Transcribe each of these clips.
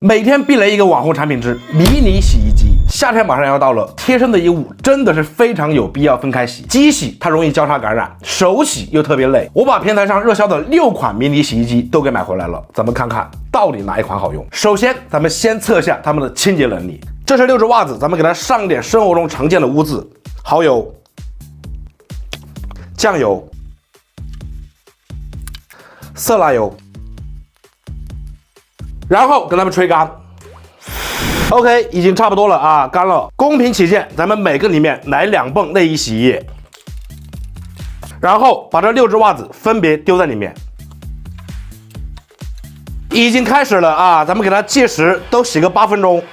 每天避雷一个网红产品之迷你洗衣机，夏天马上要到了，贴身的衣物真的是非常有必要分开洗。机洗它容易交叉感染，手洗又特别累。我把平台上热销的6款迷你洗衣机都给买回来了，咱们看看到底哪一款好用。首先，咱们先测一下它们的清洁能力。这是6只袜子，咱们给它上点生活中常见的污渍，蚝油、酱油、色拉油。然后跟它们吹干 ，OK， 已经差不多了啊，干了。公平起见，咱们每个里面来2泵内衣洗衣液，然后把这6只袜子分别丢在里面。已经开始了啊，咱们给它计时，都洗个8分钟。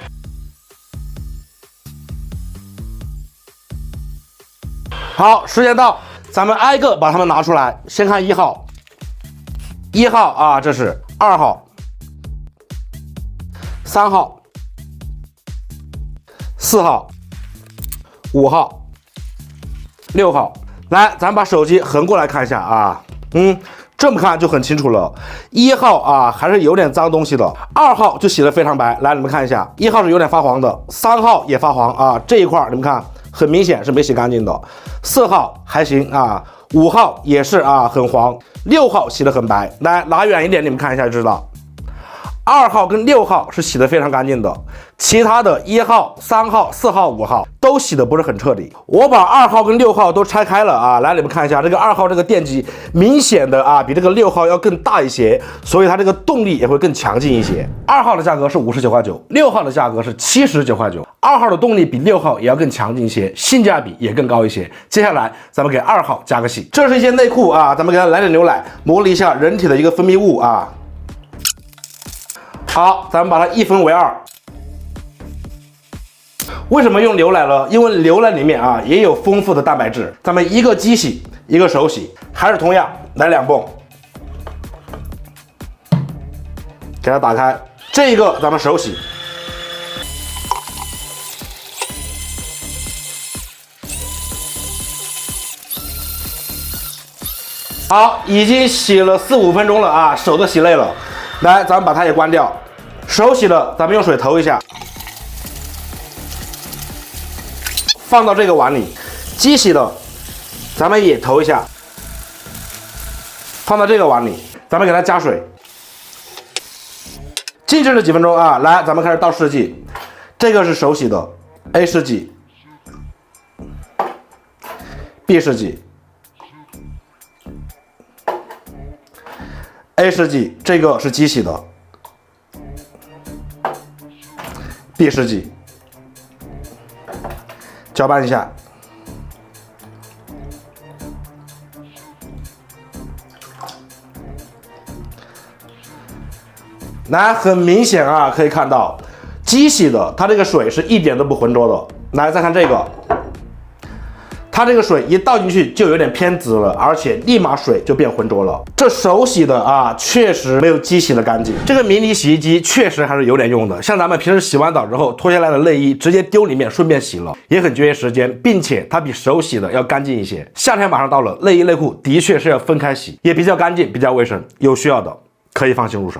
好，时间到，咱们挨个把它们拿出来。先看1号，1号啊，这是2号。3号、4号、5号、6号，来，咱把手机横过来看一下啊，这么看就很清楚了。1号啊，还是有点脏东西的，2号就洗得非常白。来，你们看一下，1号是有点发黄的，3号也发黄啊，这一块你们看很明显是没洗干净的。4号还行啊，5号也是啊，很黄，6号洗得很白。来，拿远一点，你们看一下就知道。2号跟6号是洗得非常干净的，其他的1号、3号、4号、5号都洗得不是很彻底。我把2号跟6号都拆开了啊，来你们看一下，这个2号这个电机明显的啊比这个6号要更大一些，所以它这个动力也会更强劲一些。2号的价格是59块9， 6号的价格是79块9。2号的动力比6号也要更强劲一些，性价比也更高一些。接下来咱们给2号加个洗，这是一件内裤啊，咱们给它来点牛奶，模拟一下人体的一个分泌物啊。好，咱们把它1分为2。为什么用牛奶呢？因为牛奶里面啊也有丰富的蛋白质。咱们一个机洗，一个手洗，还是同样来2泵，给它打开。这一个咱们手洗。好，已经洗了4、5分钟了啊，手都洗累了。来，咱们把它也关掉。手洗的，咱们用水投一下，放到这个碗里。机洗的，咱们也投一下，放到这个碗里。咱们给它加水，静置了几分钟啊。来，咱们开始倒试剂。这个是手洗的 A 试剂 ，B 试剂。A 试剂，这个是机洗的 ，B 试剂，搅拌一下。来，很明显啊，可以看到，机洗的它这个水是一点都不浑浊的。来，再看这个。它这个水一倒进去就有点偏紫了，而且立马水就变浑浊了。这手洗的啊，确实没有机洗的干净。这个迷你洗衣机确实还是有点用的，像咱们平时洗完澡之后脱下来的内衣直接丢里面顺便洗了，也很节约时间，并且它比手洗的要干净一些。夏天马上到了，内衣内裤的确是要分开洗，也比较干净，比较卫生。有需要的可以放心入手。